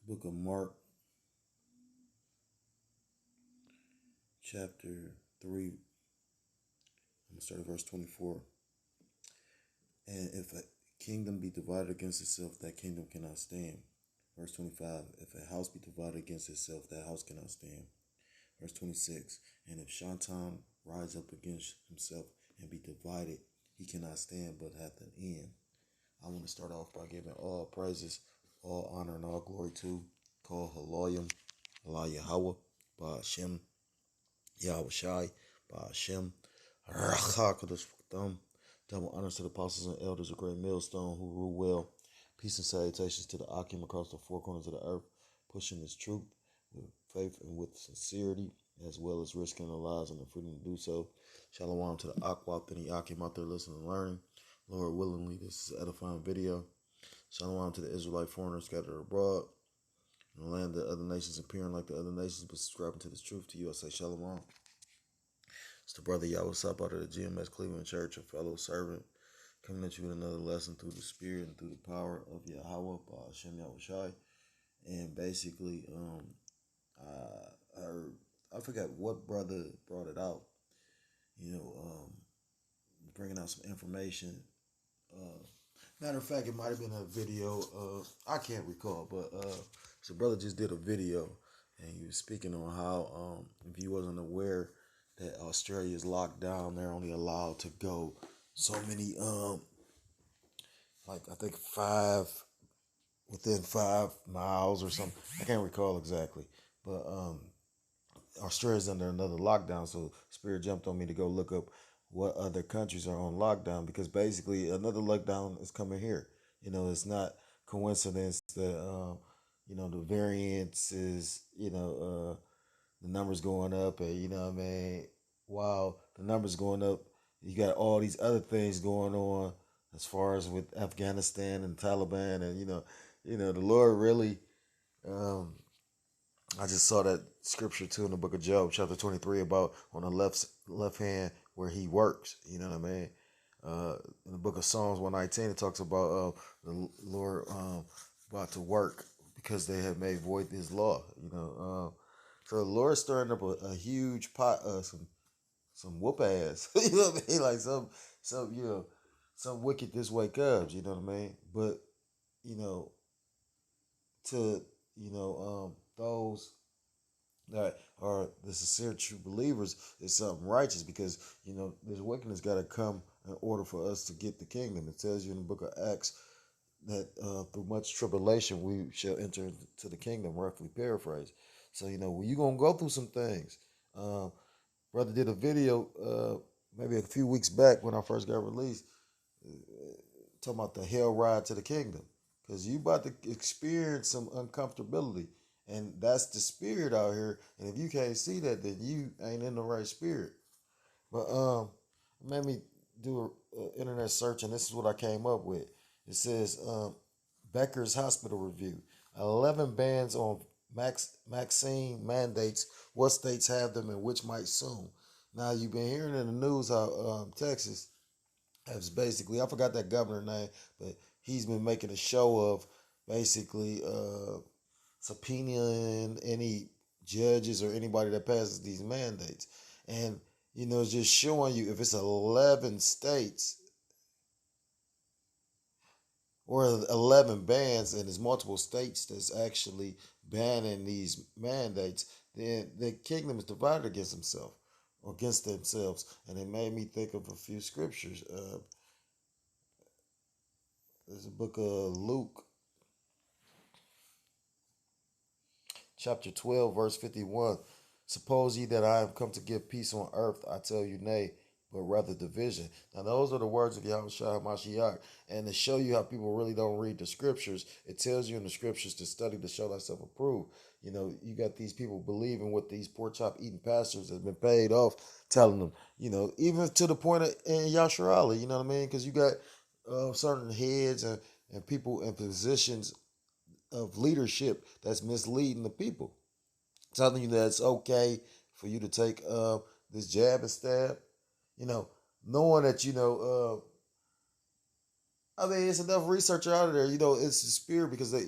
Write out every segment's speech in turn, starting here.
Book of Mark, chapter 3. I'm going to start at verse 24. And if a kingdom be divided against itself, that kingdom cannot stand. Verse 25. If a house be divided against itself, that house cannot stand. Verse 26. And if Shantam rise up against himself and be divided, he cannot stand but hath an end. I want to start off by giving all praises, all honor, and all glory to Call Haloyim, Allah Yahweh, Ba Hashem, Yahweh Shai, Ba Hashem, Rachakadosh Thumb. Double honors to the apostles and elders of Great Millstone who rule well. Peace and salutations to the Akim across the four corners of the earth, pushing this truth with faith and with sincerity, as well as risking their lives and the freedom to do so. Shalom to the Akwap and the Akim out there listening and learning. Lord willingly, this is an edifying video. Shalom to the Israelite foreigners scattered abroad in the land of other nations, appearing like the other nations, but subscribing to this truth. To you, I say shalom. It's the brother Yahweh Sap out of the GMS Cleveland Church, a fellow servant, coming at you with another lesson through the Spirit and through the power of Yahweh, by Hashem Yahweh Shai. And basically, I forgot what brother brought it out. Bringing out some information. Matter of fact, it might have been a video. I can't recall, but so brother just did a video, and he was speaking on how if he wasn't aware that Australia is locked down, they're only allowed to go so many like I think within 5 miles or something. I can't recall exactly, but Australia's under another lockdown, so Spirit jumped on me to go look up what other countries are on lockdown, because basically another lockdown is coming here. It's not coincidence that the variants is the numbers going up, and while the numbers going up, you got all these other things going on as far as with Afghanistan and Taliban, and the Lord really. I just saw that scripture too in the book of Job, chapter 23, about on the left hand where he works. You know what I mean? In the book of Psalms 119, it talks about the Lord about to work because they have made void his law. So the Lord's stirring up a huge pot of some whoop ass. You know what I mean? Like some wicked this way cubs. You know what I mean? But to those that are the sincere true believers is something righteous, because this wickedness got to come in order for us to get the kingdom. It tells you in the book of Acts that through much tribulation we shall enter into the kingdom, roughly paraphrase. So you're gonna go through some things. Brother did a video maybe a few weeks back when I first got released, talking about the hell ride to the kingdom, because you about to experience some uncomfortability. And that's the spirit out here. And if you can't see that, then you ain't in the right spirit. But it made me do an internet search, and this is what I came up with. It says Beckers Hospital review: 11 bans on vaccine mandates. What states have them and which might soon. Now, you've been hearing in the news how Texas has basically, I forgot that governor name, but he's been making a show of basically subpoenaing any judges or anybody that passes these mandates. And, it's just showing you, if it's 11 states or 11 bans and there's multiple states that's actually banning these mandates, then the kingdom is divided against himself or against themselves. And it made me think of a few scriptures. There's a book of Luke, chapter 12, verse 51. Suppose ye that I have come to give peace on earth? I tell you, nay, but rather division. Now, those are the words of Yahweh Shai Mashiach. And to show you how people really don't read the scriptures, it tells you in the scriptures to study to show thyself approved. You got these people believing what these pork chop eating pastors have been paid off, telling them, even to the point of in Yasharali, you know what I mean? Because you got certain heads and people in positions of leadership that's misleading the people, telling you that it's okay for you to take this jab and stab, knowing that I mean, it's enough researcher out there. It's the spirit because the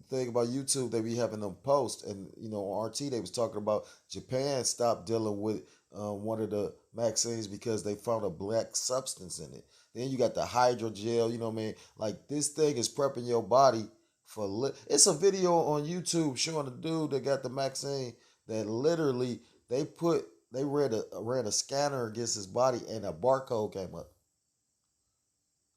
thing about YouTube, they be having them post, and on RT they was talking about Japan stopped dealing with one of the vaccines because they found a black substance in it. Then you got the hydrogel. You know what I mean? Like this thing is prepping your body for. It's a video on YouTube showing a dude that got the vaccine that literally they ran a scanner against his body and a barcode came up.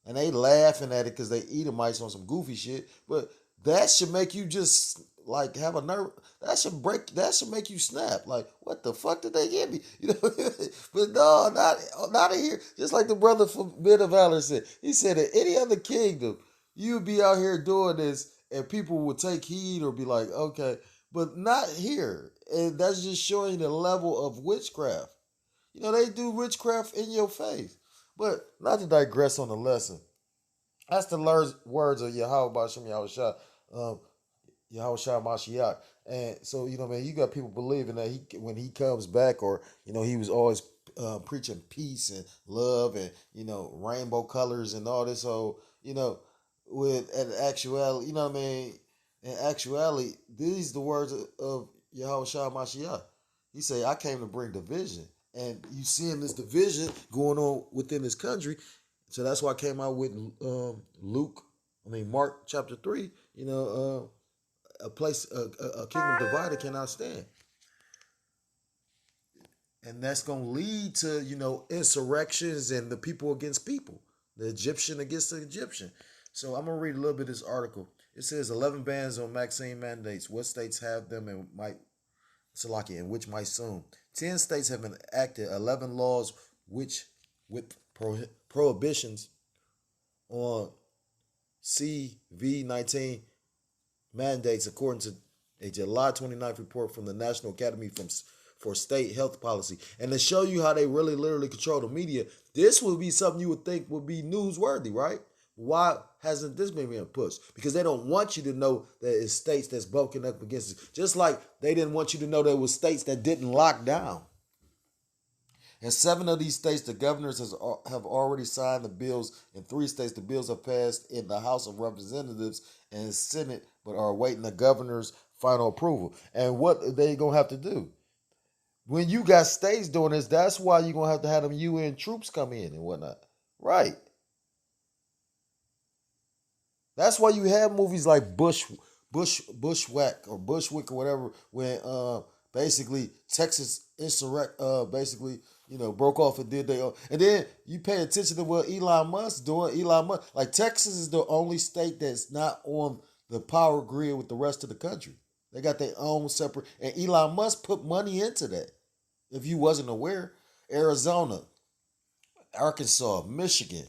And they laughing at it because they Edomites on some goofy shit. But that should make you just like have a nerve. That should make you snap. Like, what the fuck did they give me? But no, not in here. Just like the brother from Men of Valor said. He said in any other kingdom, you'd be out here doing this and people would take heed or be like, okay, but not here. And that's just showing the level of witchcraft. They do witchcraft in your face. But not to digress on the lesson. That's the words of Yahweh Bashim Yahushua, Yahushua Mashiach. And so, man, you got people believing that when he comes back, or, he was always preaching peace and love and, rainbow colors and all this whole, with an actuality, what I mean? In actuality, these are the words of Yahushua Mashiach. He said, I came to bring division. And you seeing this division going on within this country. So that's why I came out with Mark chapter 3, a kingdom divided cannot stand. And that's going to lead to, insurrections and the people against people, the Egyptian against the Egyptian. So I'm going to read a little bit of this article. It says 11 bans on vaccine mandates. What states have them and which might soon. 10 states have enacted 11 laws with prohibitions on CV-19 mandates, according to a July 29th report from the National Academy for State Health Policy. And to show you how they really literally control the media, this would be something you would think would be newsworthy, right? Why hasn't this been being pushed? Because they don't want you to know that it's states that's bulking up against it. Just like they didn't want you to know there was states that didn't lock down. In 7 of these states, the governors have already signed the bills. In 3 states, the bills have passed in the House of Representatives and Senate, but are awaiting the governor's final approval. And what they going to have to do? When you got states doing this, that's why you're going to have them UN troops come in and whatnot. Right. That's why you have movies like Bushwhack or Bushwick or whatever, when basically Texas broke off and did their own. And then you pay attention to what Elon Musk doing. Like Texas is the only state that's not on the power grid with the rest of the country. They got their own separate, and Elon Musk put money into that. If you wasn't aware, Arizona, Arkansas, Michigan.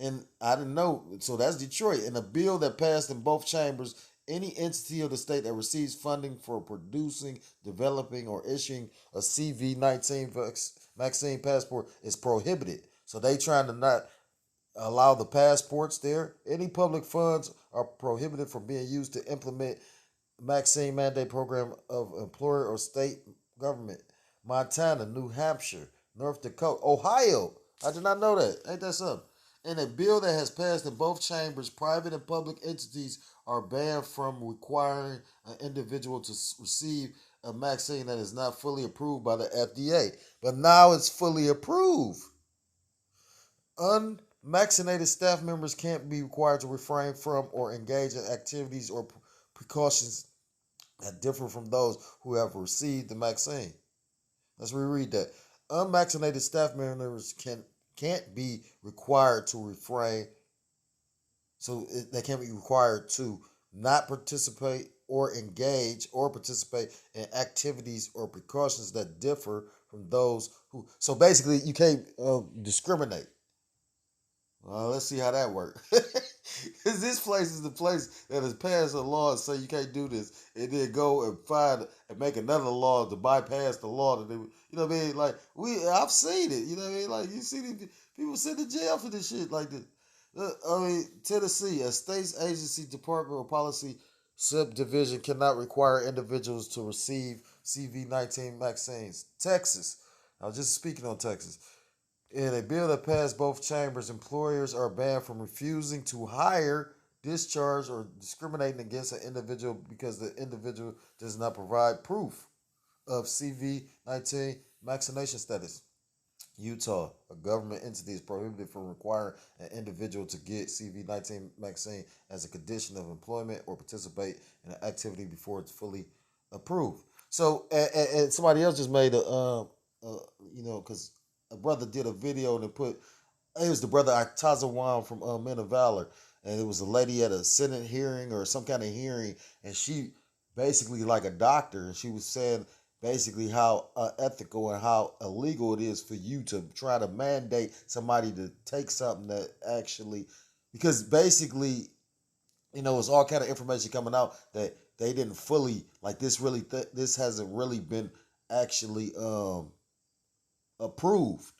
And I didn't know. So that's Detroit. And a bill that passed in both chambers, any entity of the state that receives funding for producing, developing, or issuing a CV-19 vaccine passport is prohibited. So they trying to not allow the passports there. Any public funds are prohibited from being used to implement vaccine mandate program of employer or state government. Montana, New Hampshire, North Dakota, Ohio. I did not know that. Ain't that something? In a bill that has passed in both chambers, private and public entities are banned from requiring an individual to receive a vaccine that is not fully approved by the FDA. But now it's fully approved. Unvaccinated staff members can't be required to refrain from or engage in activities or precautions that differ from those who have received the vaccine. Let's reread that. Unvaccinated staff members can't be required to refrain. So they can't be required to not participate or engage or participate in activities or precautions that differ from those who. So basically, you can't discriminate. Let's see how that works. Because this place is the place that has passed a law and say you can't do this, and then go and find and make another law to bypass the law that they, what I mean? Like I've seen it. You know what I mean? Like you see these people sent to jail for this shit like this. Tennessee, a state's agency, department, or policy subdivision cannot require individuals to receive CV-19 vaccines. Texas, I was just speaking on Texas. In a bill that passed both chambers, employers are banned from refusing to hire, discharge, or discriminating against an individual because the individual does not provide proof of CV-19 vaccination status. Utah, a government entity, is prohibited from requiring an individual to get CV-19 vaccine as a condition of employment or participate in an activity before it's fully approved. So, and somebody else just made because a brother did a video and put, it was the brother Tazawan from Men of Valor, and it was a lady at a Senate hearing or some kind of hearing, and she basically like a doctor, and she was saying basically how ethical and how illegal it is for you to try to mandate somebody to take something that actually, because basically, it's all kind of information coming out that they didn't fully like this. Really, this hasn't really been actually approved.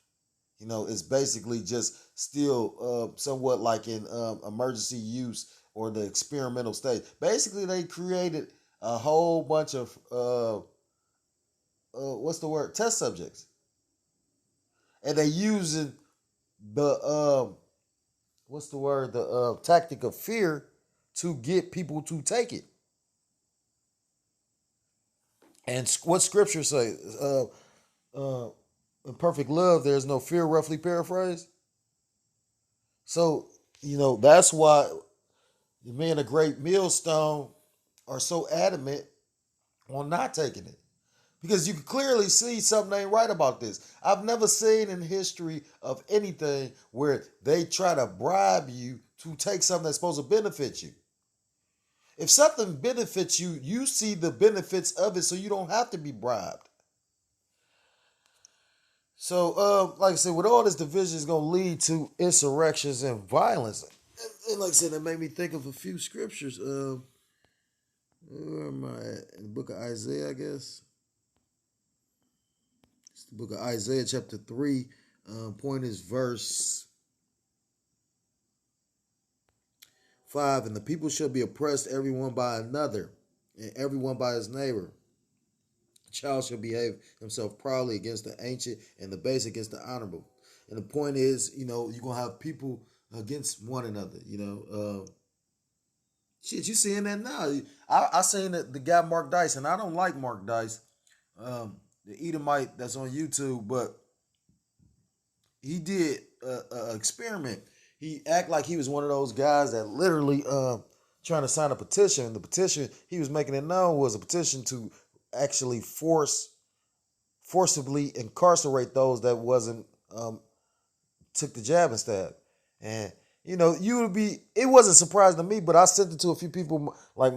It's basically just still somewhat like in emergency use or the experimental stage. Basically, they created a whole bunch of what's the word, test subjects, and they using the what's the word, the tactic of fear to get people to take it. And what scripture say? Uh, in perfect love, there's no fear. Roughly paraphrased. So that's why the men of Great Millstone are so adamant on not taking it. Because you can clearly see something ain't right about this. I've never seen in history of anything where they try to bribe you to take something that's supposed to benefit you. If something benefits you, you see the benefits of it, so you don't have to be bribed. So, like I said, with all this division is going to lead to insurrections and violence. And like I said, that made me think of a few scriptures. Where am I at? In the book of Isaiah, I guess. It's the book of Isaiah, chapter 3. Point is verse 5. And the people shall be oppressed, everyone by another, and everyone by his neighbor. The child shall behave himself proudly against the ancient, and the base against the honorable. And the point is, you're going to have people against one another, Shit, you seeing that now. I seen the guy Mark Dyson. I don't like Mark Dyson, the Edomite that's on YouTube, but he did an experiment. He act like he was one of those guys that literally trying to sign a petition. The petition he was making it known was a petition to actually forcibly incarcerate those that wasn't took the jab and stab. And you would be, it wasn't surprising to me, but I sent it to a few people. Like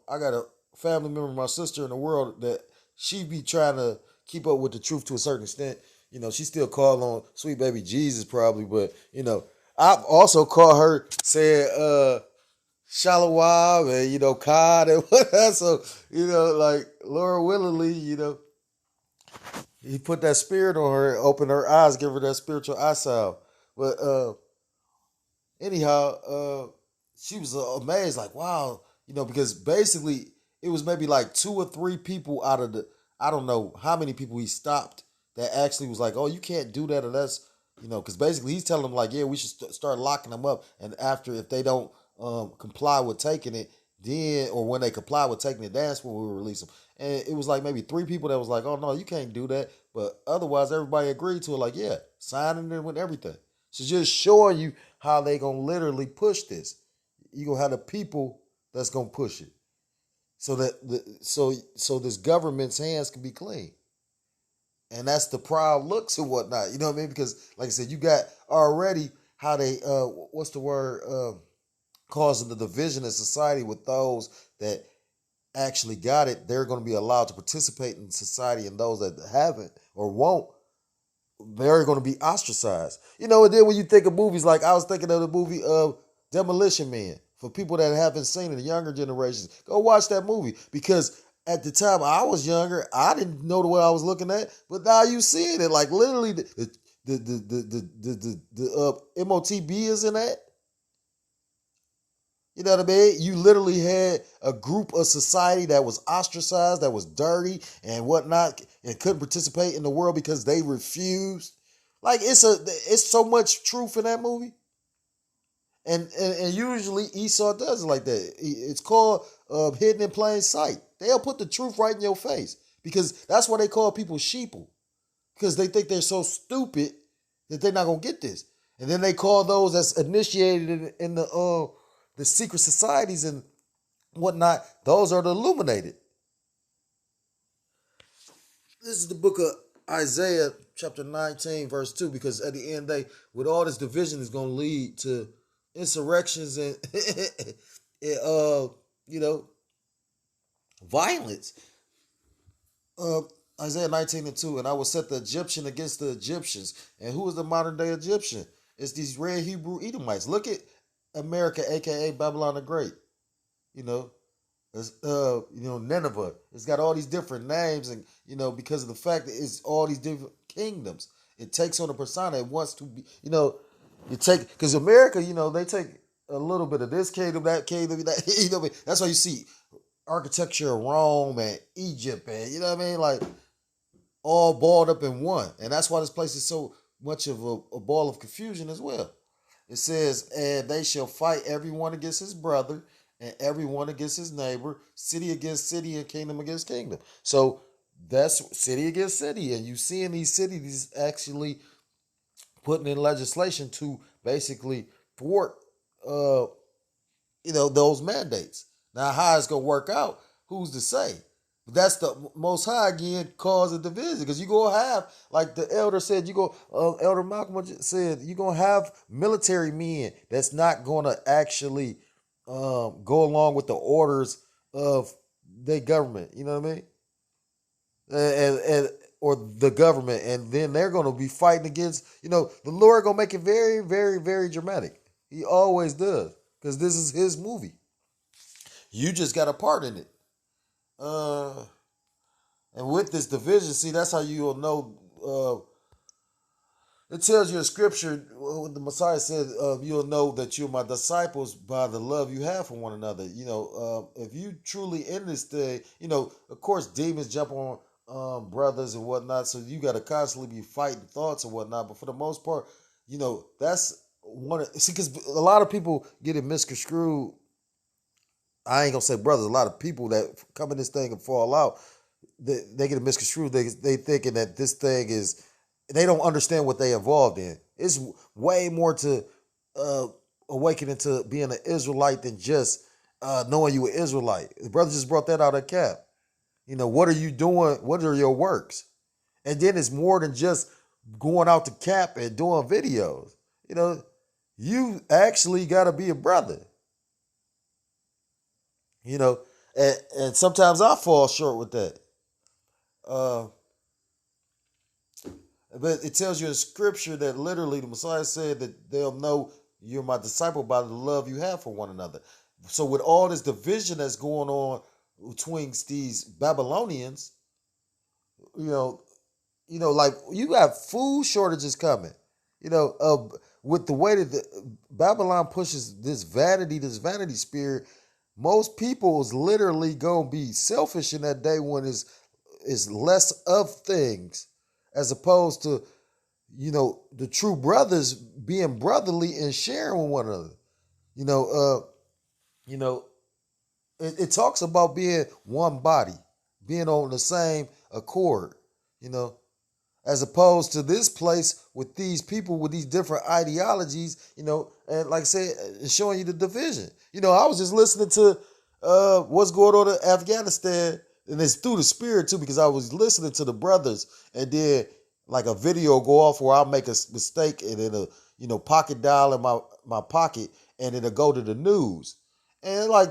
I got a family member, my sister in the world, that she be trying to keep up with the truth to a certain extent. She still call on sweet baby Jesus probably, but I've also called her saying Shalom and God and whatnot. So, like Laura willingly, he put that spirit on her, open her eyes, give her that spiritual eyesight. But anyhow, she was amazed, like, wow, because basically it was maybe like 2 or 3 people out of the, I don't know how many people he stopped that actually was like, oh, you can't do that unless, because basically he's telling them like, yeah, we should start locking them up. And after, if they don't comply with taking it, then, or when they comply with taking it, that's when we will release them. And it was like maybe 3 people that was like, oh, no, you can't do that. But otherwise, everybody agreed to it, like, yeah, signing it with everything. So just showing you how they gonna literally push this. You gonna have the people that's gonna push it, so that so this government's hands can be clean, and that's the proud looks and whatnot. You know what I mean? Because like I said, you got already how they what's the word, causing the division in society with those that actually got it. They're going to be allowed to participate in society, and those that haven't or won't, they're going to be ostracized. And then when you think of movies, like I was thinking of the movie of Demolition Man. For people that haven't seen it, the younger generations, go watch that movie. Because at the time I was younger, I didn't know what I was looking at, but now you seeing it. Like literally, the MOTB is in that. You know what I mean? You literally had a group of society that was ostracized, that was dirty and whatnot, and couldn't participate in the world because they refused. Like it's so much truth in that movie. And usually Esau does it like that. It's called hidden in plain sight. They'll put the truth right in your face because that's why they call people sheeple, because they think they're so stupid that they're not gonna get this. And then they call those that's initiated in the secret societies and whatnot. Those are the illuminated. This is the book of Isaiah, chapter 19, verse 2, because at the end of the day, with all this division is going to lead to insurrections and, you know, violence. Uh, Isaiah 19 and 2, and I will set the Egyptian against the Egyptians. And who is the modern day Egyptian? It's these red Hebrew Edomites. Look at America, aka Babylon the Great. You know, Nineveh. It's got all these different names, and because of the fact that it's all these different kingdoms, it takes on a persona. It wants to be, you take because America, they take a little bit of this kingdom, that kingdom, that. That's why you see architecture of Rome and Egypt, and you know what I mean, like all balled up in one, and that's why this place is so much of a ball of confusion as well. It says, and they shall fight everyone against his brother and everyone against his neighbor, city against city and kingdom against kingdom. So that's city against city. And you see in these cities actually putting in legislation to basically thwart, those mandates. Now, how it's going to work out, who's to say? That's the Most High again cause a division because you gonna have, like the elder said, Elder Malcolm said, you gonna have military men that's not gonna actually go along with the orders of their government. You know what I mean? And or the government, and then they're gonna be fighting against. The Lord gonna make it very, very, very dramatic. He always does because this is His movie. You just got a part in it. And with this division, see, that's how you'll know. It tells you in scripture, when the Messiah said, you'll know that you're my disciples by the love you have for one another. If you truly in this thing, of course, demons jump on brothers and whatnot. So you got to constantly be fighting thoughts and whatnot. But for the most part, that's one. See, because a lot of people get it misconstrued. I ain't going to say brothers. A lot of people that come in this thing and fall out, they get it misconstrued. They thinking that this thing is, they don't understand what they involved in. It's way more to awakening to being an Israelite than just knowing you an Israelite. The brother just brought that out of cap. What are you doing? What are your works? And then it's more than just going out to cap and doing videos. You actually got to be a brother. And sometimes I fall short with that. But it tells you in scripture that literally the Messiah said that they'll know you're my disciple by the love you have for one another. So with all this division that's going on between these Babylonians, like you have food shortages coming. With the way that Babylon pushes this vanity spirit, most people is literally gonna be selfish in that day when it's less of things as opposed to the true brothers being brotherly and sharing with one another. You know, you know, it talks about being one body, being on the same accord. You know, as opposed to this place with these people with these different ideologies. And like I said, it's showing you the division. I was just listening to what's going on in Afghanistan, and it's through the spirit too, because I was listening to the brothers, and then like a video go off where I'll make a mistake and it'll pocket dial in my pocket and it'll go to the news. And like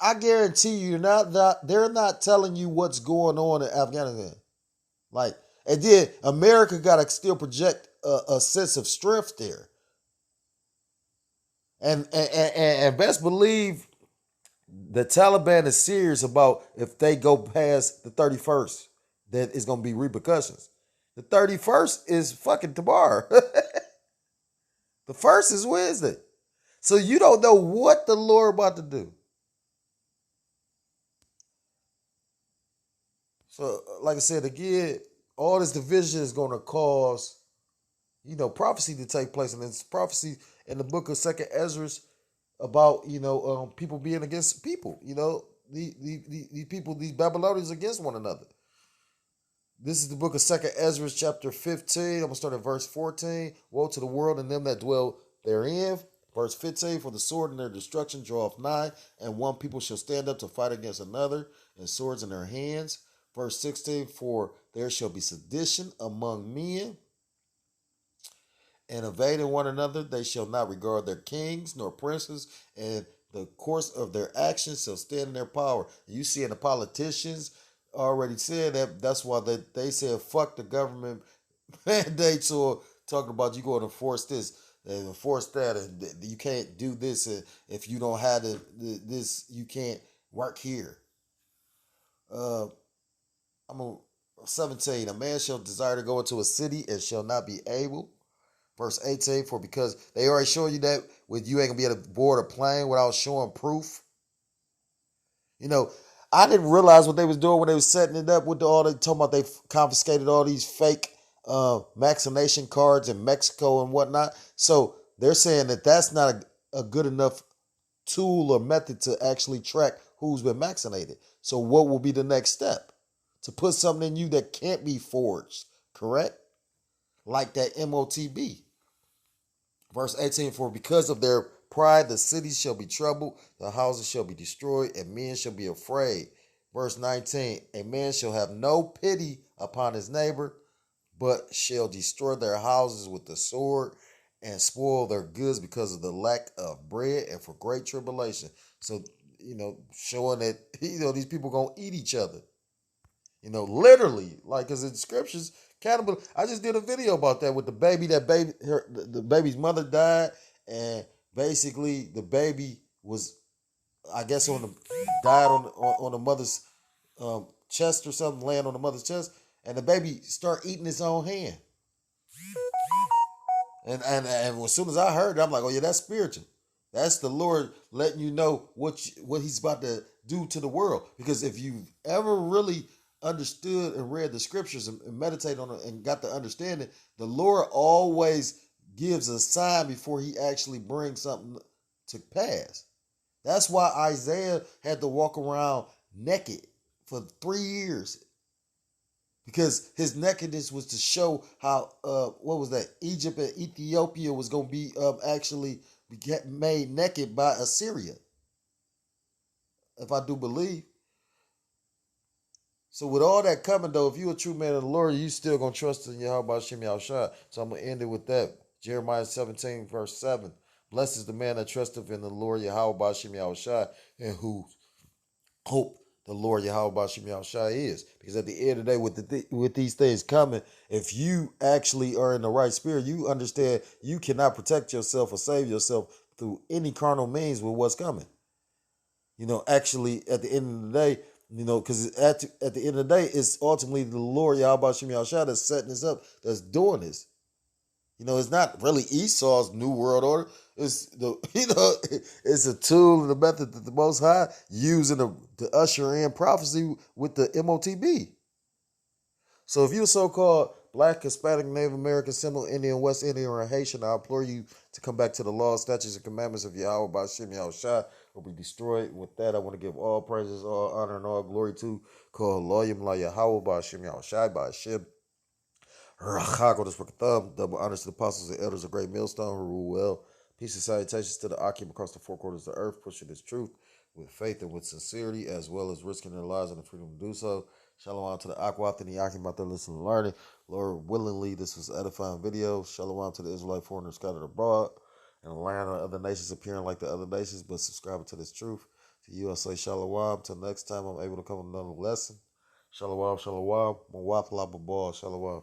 I guarantee you they're not telling you what's going on in Afghanistan. Like, and then America gotta still project a sense of strength there. And best believe the Taliban is serious about if they go past the 31st, that it's gonna be repercussions. The 31st is fucking tomorrow. The first is Wednesday. So you don't know what the Lord about to do. So, like I said again, all this division is gonna cause prophecy to take place, and it's prophecy in the book of Second Ezra about people being against people. These people, these Babylonians against one another. This is the book of Second Ezra, chapter 15. I'm gonna start at verse 14. Woe to the world and them that dwell therein. Verse 15, for the sword and their destruction draweth nigh, and one people shall stand up to fight against another, and swords in their hands. Verse 16, for there shall be sedition among men, and evading one another, they shall not regard their kings nor princes, and the course of their actions shall stand in their power. You see, in the politicians already said that's why they said fuck the government mandates, or talking about you going to enforce this and enforce that, and you can't do this, and if you don't have this, you can't work here. Uh, I'm a 17. A man shall desire to go into a city and shall not be able. Verse 18, for because they already showing you that with you ain't gonna be able to board a plane without showing proof. You know, I didn't realize what they was doing when they was setting it up with all they talking about. They confiscated all these fake vaccination cards in Mexico and whatnot. So they're saying that that's not a good enough tool or method to actually track who's been vaccinated. So what will be the next step? To put something in you that can't be forged, correct? Like that MOTB. Verse 18, for because of their pride, the cities shall be troubled, the houses shall be destroyed, and men shall be afraid. Verse 19, a man shall have no pity upon his neighbor, but shall destroy their houses with the sword and spoil their goods because of the lack of bread and for great tribulation. So, showing that, these people going to eat each other. Literally, like, because in scriptures, cannibal. I just did a video about that with the baby. The baby's mother died, and basically the baby was, I guess, died on the mother's chest or something, laying on the mother's chest, and the baby start eating his own hand. And as soon as I heard it, I'm like, oh yeah, that's spiritual. That's the Lord letting you know what He's about to do to the world. Because if you've ever really understood and read the scriptures and meditate on it and got the understanding, the Lord always gives a sign before He actually brings something to pass. That's why Isaiah had to walk around naked for 3 years, because his nakedness was to show how what was that, Egypt and Ethiopia was going to be actually made naked by Assyria, if I do believe. So with all that coming though, if you a true man of the Lord, you still gonna trust in Yahweh Shem Yahushua. So I'm gonna end it with that. Jeremiah 17 verse 7. Blessed is the man that trusteth in the Lord Yahweh Shem Yahushua, and who hope the Lord Yahweh Shem Yahushua is. Because at the end of the day, with these things coming, if you actually are in the right spirit, you understand you cannot protect yourself or save yourself through any carnal means with what's coming. Actually, at the end of the day, because at the end of the day, it's ultimately the Lord Yahweh Shem Yahushua that's setting this up, that's doing this. It's not really Esau's new world order. It's it's a tool and a method that the Most High using to usher in prophecy with the MOTB. So if you're so-called Black, Hispanic, Native American, Seminole Indian, West Indian, or Haitian, I implore you to come back to the law, statutes, and commandments of Yahweh by Shem Yahushua will be destroyed. With that, I want to give all praises, all honor, and all glory to call Loyim La Yahweh by Shem Yahushua by Shem Rachak with a thumb. Double honors to the apostles and elders of Great Millstone who rule well. Peace and salutations to the Akim across the four quarters of the earth, pushing this truth with faith and with sincerity, as well as risking their lives and the freedom to do so. Shalom to the Akwat and the Akim out there listening and learning. Lord, willingly, this was an edifying video. Shalom to the Israelite foreigners scattered abroad and the land of other nations appearing like the other nations, but subscribing to this truth. To you, I say shalom. Till next time, I'm able to come with another lesson. Shalom, shalom. Mawaf lababal, shalom.